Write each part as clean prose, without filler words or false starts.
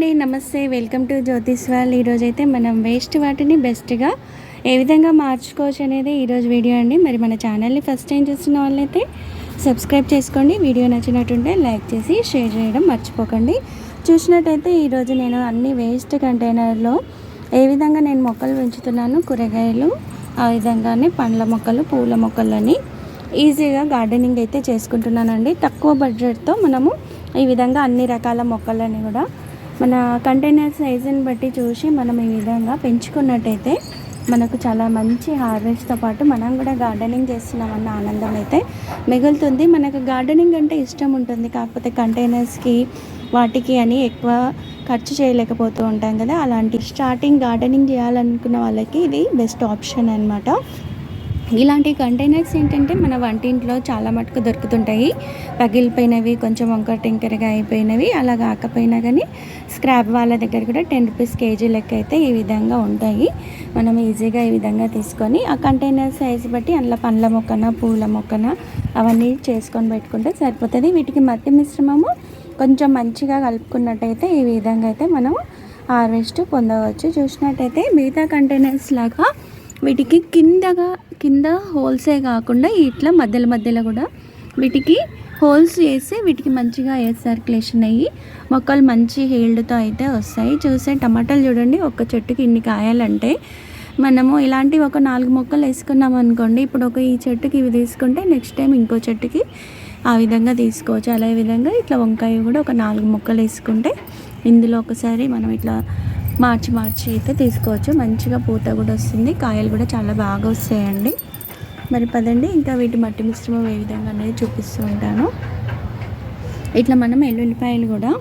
అండి, నమస్తే. Welcome to Jyothish world. ఈరోజైతే మనం వేస్ట్ వాటిని బెస్ట్గా ఏ విధంగా మార్చుకోవచ్చు అనేది ఈరోజు వీడియో అండి. మరి మన ఛానల్ని ఫస్ట్ టైం చూస్తున్న వాళ్ళైతే సబ్స్క్రైబ్ చేసుకోండి. వీడియో నచ్చినట్టుంటే లైక్ చేసి షేర్ చేయడం మర్చిపోకండి. చూసినట్టయితే ఈరోజు నేను అన్ని వేస్ట్ కంటైనర్లో ఏ విధంగా నేను మొక్కలు పెంచుతున్నాను, కూరగాయలు, ఆ విధంగానే పండ్ల మొక్కలు, పూల మొక్కలని ఈజీగా గార్డెనింగ్ అయితే చేసుకుంటున్నానండి. తక్కువ బడ్జెట్తో మనము ఈ విధంగా అన్ని రకాల మొక్కలని కూడా మన కంటైనర్ సైజుని బట్టి చూసి మనం ఈ విధంగా పెంచుకున్నట్టయితే మనకు చాలా మంచి హార్వెస్ట్తో పాటు మనం కూడా గార్డెనింగ్ చేస్తున్నామన్న ఆనందం అయితే మిగులుతుంది. మనకు గార్డెనింగ్ అంటే ఇష్టం ఉంటుంది, కాకపోతే కంటైనర్స్కి వాటికి అని ఎక్కువ ఖర్చు చేయలేకపోతూ ఉంటాం కదా. అలాంటి స్టార్టింగ్ గార్డెనింగ్ చేయాలనుకున్న వాళ్ళకి ఇది బెస్ట్ ఆప్షన్ అనమాట. ఇలాంటి కంటైనర్స్ ఏంటంటే మన వంటింట్లో చాలా మటుకు దొరుకుతుంటాయి. పగిలిపోయినవి, కొంచెం వంకర టింకరగా అయిపోయినవి, అలా కాకపోయినా కానీ స్క్రాప్ వాళ్ళ దగ్గర కూడా 10 రూపీస్ కేజీ లెక్క అయితే ఈ విధంగా ఉంటాయి. మనం ఈజీగా ఈ విధంగా తీసుకొని ఆ కంటైనర్ సైజు బట్టి అందులో పండ్ల మొక్కన, పూల మొక్కన అవన్నీ చేసుకొని పెట్టుకుంటే సరిపోతుంది. వీటికి మట్టి మిశ్రమము కొంచెం మంచిగా కలుపుకున్నట్టయితే ఈ విధంగా అయితే మనం హార్వెస్ట్ పొందవచ్చు. చూసినట్టయితే మిగతా కంటైనర్స్ లాగా వీటికి కింద హోల్సే కాకుండా ఇట్లా మధ్యలో కూడా వీటికి హోల్స్ వేసి వీటికి మంచిగా ఎయిర్ సర్క్యులేషన్ అయ్యి మొక్కలు మంచి హీల్డ్తో అయితే వస్తాయి. చూసే టమాటాలు చూడండి, ఒక చెట్టుకి ఇన్ని కాయాలంటే మనము ఇలాంటివి ఒక 4 మొక్కలు వేసుకున్నాం అనుకోండి. ఇప్పుడు ఈ చెట్టుకి ఇవి తీసుకుంటే నెక్స్ట్ టైం ఇంకో చెట్టుకి ఆ విధంగా తీసుకోవచ్చు. అలా విధంగా ఇట్లా వంకాయ కూడా ఒక 4 మొక్కలు వేసుకుంటే ఇందులో ఒకసారి మనం ఇట్లా మార్చి అయితే తీసుకోవచ్చు. మంచిగా పూత కూడా వస్తుంది, కాయలు కూడా చాలా బాగా వస్తాయండి. మరి పదండి ఇంకా వీటి మట్టి మిశ్రమం ఏ విధంగా అనేది చూపిస్తూ ఉంటాను. ఇట్లా మనం ఎల్లుల్లిపాయలు కూడా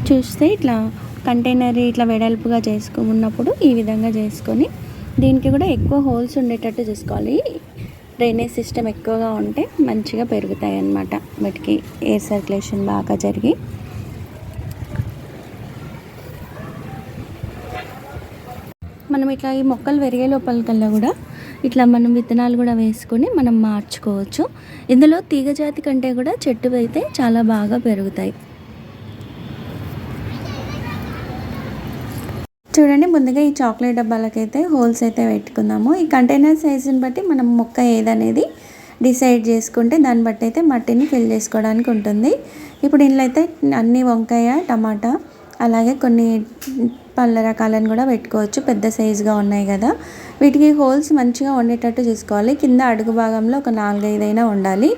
చూస్తే ఇట్లా కంటైనర్ ఇట్లా వెడల్పుగా ఉన్నప్పుడు ఈ విధంగా చేసుకొని దీనికి కూడా ఎక్కువ హోల్స్ ఉండేటట్టు చూసుకోవాలి. డ్రైనేజ్ సిస్టమ్ ఎక్కువగా ఉంటే మంచిగా పెరుగుతాయి అన్నమాట. వాటికి ఎయిర్ సర్క్యులేషన్ బాగా జరిగి మనం ఇట్లా ఈ మొక్కలు పెరిగే లోపలికల్లా కూడా ఇట్లా మనం విత్తనాలు కూడా వేసుకొని మనం మార్చుకోవచ్చు. ఇందులో తీగ జాతి కంటే కూడా చెట్టు అయితే చాలా బాగా పెరుగుతాయి. చూడండి, ముందుగా ఈ చాక్లెట్ డబ్బాలకైతే హోల్స్ అయితే పెట్టుకుందాము. ఈ కంటైనర్ సైజుని బట్టి మనం మొక్క ఏదనేది డిసైడ్ చేసుకుంటే దాన్ని బట్టి అయితే మట్టిని ఫిల్ చేసుకోవడానికి ఉంటుంది. ఇప్పుడు ఇందులో అయితే అన్ని వంకాయ, టమాటా, అలాగే కొన్ని పళ్ళ రకాలను కూడా పెట్టుకోవచ్చు. పెద్ద సైజుగా ఉన్నాయి కదా, వీటికి హోల్స్ మంచిగా ఉండేటట్టు చూసుకోవాలి. కింద అడుగు భాగంలో ఒక 4-5 అయినా ఉండాలి.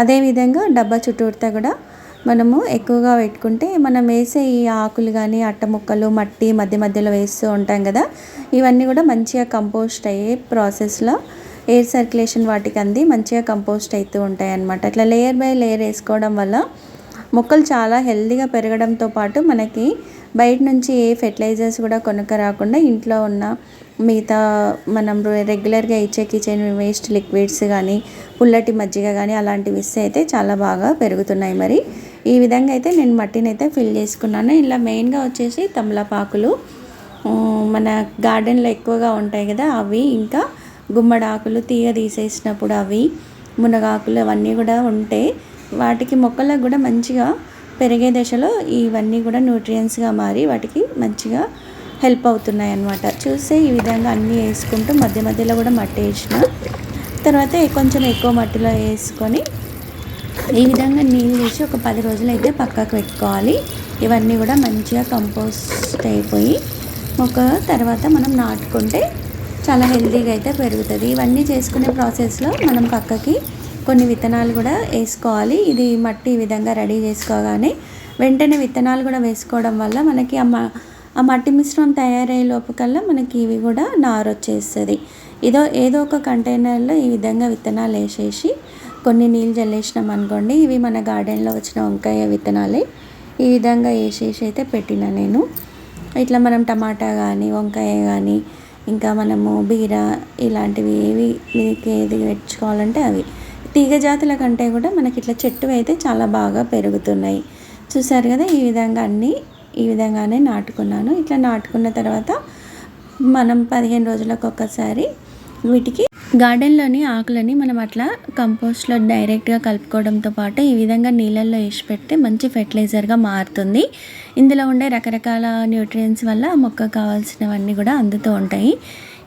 అదేవిధంగా డబ్బా చుట్టూరితో కూడా మనము ఎక్కువగా పెట్టుకుంటే మనం వేసే ఈ ఆకులు కానీ అట్ట ముక్కలు, మట్టి మధ్యలో వేస్తూ ఉంటాం కదా, ఇవన్నీ కూడా మంచిగా కంపోస్ట్ అయ్యే ప్రాసెస్లో ఎయిర్ సర్క్యులేషన్ వాటికి అంది మంచిగా కంపోస్ట్ అవుతూ ఉంటాయి అన్నమాట. ఇట్లా లేయర్ బై లేయర్ వేసుకోవడం వల్ల మొక్కలు చాలా హెల్తీగా పెరగడంతో పాటు మనకి బయట నుంచి ఏ ఫెర్టిలైజర్స్ కూడా కొనుక్క రాకుండా ఇంట్లో ఉన్న మిగతా మనం రెగ్యులర్గా ఇచ్చే కిచెన్ వేస్ట్ లిక్విడ్స్ కానీ, పుల్లటి మజ్జిగ కానీ అలాంటివి ఇస్తే అయితే చాలా బాగా పెరుగుతున్నాయి. మరి ఈ విధంగా అయితే నేను మట్టిని అయితే ఫిల్ చేసుకున్నాను. ఇలా మెయిన్గా వచ్చేసి తమలపాకులు మన గార్డెన్లో ఎక్కువగా ఉంటాయి కదా, అవి ఇంకా గుమ్మడాకులు తీగ తీసేసినప్పుడు అవి, మునగాకులు అవన్నీ కూడా ఉంటే వాటికి మొక్కలకు కూడా మంచిగా పెరిగే దశలో ఇవన్నీ కూడా న్యూట్రియంట్స్గా మారి వాటికి మంచిగా హెల్ప్ అవుతున్నాయి అన్నమాట. చూస్తే ఈ విధంగా అన్నీ వేసుకుంటూ మధ్యలో కూడా మట్టి వేసిన తర్వాత కొంచెం ఎక్కువ మట్టిలో వేసుకొని ఈ విధంగా నీళ్ళు వేసి ఒక 10 రోజులు అయితే పక్కకు పెట్టుకోవాలి. ఇవన్నీ కూడా మంచిగా కంపోస్ట్ అయిపోయి మొక్క తర్వాత మనం నాటుకుంటే చాలా హెల్తీగా అయితే పెరుగుతుంది. ఇవన్నీ చేసుకునే ప్రాసెస్లో మనం పక్కకి కొన్ని విత్తనాలు కూడా వేసుకోవాలి. ఇది మట్టి ఈ విధంగా రెడీ చేసుకోగానే వెంటనే విత్తనాలు కూడా వేసుకోవడం వల్ల మనకి ఆ మట్టి మిశ్రమం తయారయ్యే లోపకల్లా మనకి ఇవి కూడా నారు వచ్చేస్తుంది. ఏదో ఒక కంటైనర్లో ఈ విధంగా విత్తనాలు వేసేసి కొన్ని నీళ్ళు జల్లేసినాం అనుకోండి, ఇవి మన గార్డెన్లో వచ్చిన వంకాయ విత్తనాలే. ఈ విధంగా వేసేసి అయితే పెట్టిన నేను. ఇట్లా మనం టమాటా కానీ, వంకాయ కానీ, ఇంకా మనము బీర ఇలాంటివి ఏది పెట్టుకోవాలంటే అవి తీగ జాతుల కంటే కూడా మనకి ఇట్లా చెట్టు అయితే చాలా బాగా పెరుగుతున్నాయి. చూసారు కదా, ఈ విధంగా అన్నీ ఈ విధంగానే నాటుకున్నాను. ఇట్లా నాటుకున్న తర్వాత మనం 15 రోజులకు ఒకసారి వీటికి గార్డెన్లోని ఆకులని మనం అట్లా కంపోస్ట్లో డైరెక్ట్గా కలుపుకోవడంతో పాటు ఈ విధంగా నీళ్ళల్లో వేసి పెడితే మంచి ఫెర్టిలైజర్గా మారుతుంది. ఇందులో ఉండే రకరకాల న్యూట్రియంట్స్ వల్ల మొక్కకు కావాల్సినవన్నీ కూడా అందుతూ ఉంటాయి.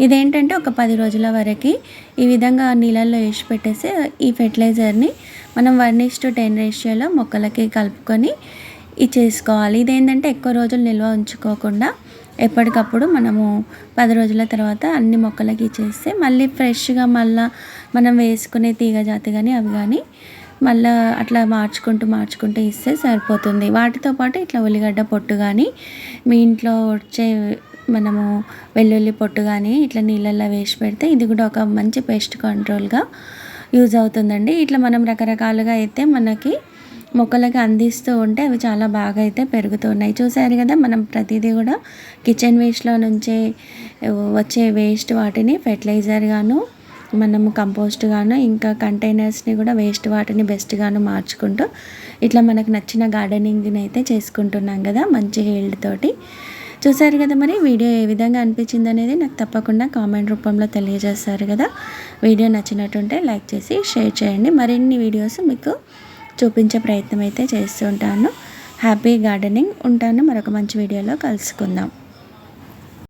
ఇదేంటంటే ఒక 10 రోజుల వరకు ఈ విధంగా నీళ్ళల్లో వేసి పెట్టేసి ఈ ఫెర్టిలైజర్ని మనం 1:10 రేషియోలో మొక్కలకి కలుపుకొని ఇచ్చేసుకోవాలి. ఇదేంటంటే ఎక్కువ రోజులు నిల్వ ఉంచుకోకుండా ఎప్పటికప్పుడు మనము 10 రోజుల తర్వాత అన్ని మొక్కలకి ఇచ్చేస్తే మళ్ళీ ఫ్రెష్గా మళ్ళీ మనం వేసుకునే తీగ జాతి కానీ అవి కానీ మళ్ళీ అట్లా మార్చుకుంటూ ఇస్తే సరిపోతుంది. వాటితో పాటు ఇట్లా ఉల్లిగడ్డ పొట్టు కానీ మీ ఇంట్లో వచ్చే మనము వెల్లుల్లి పొట్టు కానీ ఇట్లా నీళ్ళల్లో వేసి పెడితే ఇది కూడా ఒక మంచి పెస్ట్ కంట్రోల్గా యూజ్ అవుతుందండి. ఇట్లా మనం రకరకాలుగా అయితే మనకి మొక్కలకి అందిస్తూ ఉంటే అవి చాలా బాగా అయితే పెరుగుతున్నాయి. చూసారు కదా, మనం ప్రతిదీ కూడా కిచెన్ వేస్ట్లో నుంచే వచ్చే వేస్ట్ వాటిని ఫెర్టిలైజర్గాను మనము కంపోస్ట్గాను ఇంకా కంటైనర్స్ని కూడా వేస్ట్ వాటిని బెస్ట్గాను మార్చుకుంటూ ఇట్లా మనకు నచ్చిన గార్డెనింగ్ని అయితే చేసుకుంటున్నాం కదా మంచి హీల్డ్ తోటి. చూసారు కదా, మరి వీడియో ఏ విధంగా అనిపించింది అనేది నాకు తప్పకుండా కామెంట్ రూపంలో తెలియజేస్తారు కదా. వీడియో నచ్చినట్టుంటే లైక్ చేసి షేర్ చేయండి. మరిన్ని వీడియోస్ మీకు చూపించే ప్రయత్నం అయితే చేస్తూ ఉంటాను. Happy gardening. ఉంటాను, మరొక మంచి వీడియోలో కలుసుకుందాం.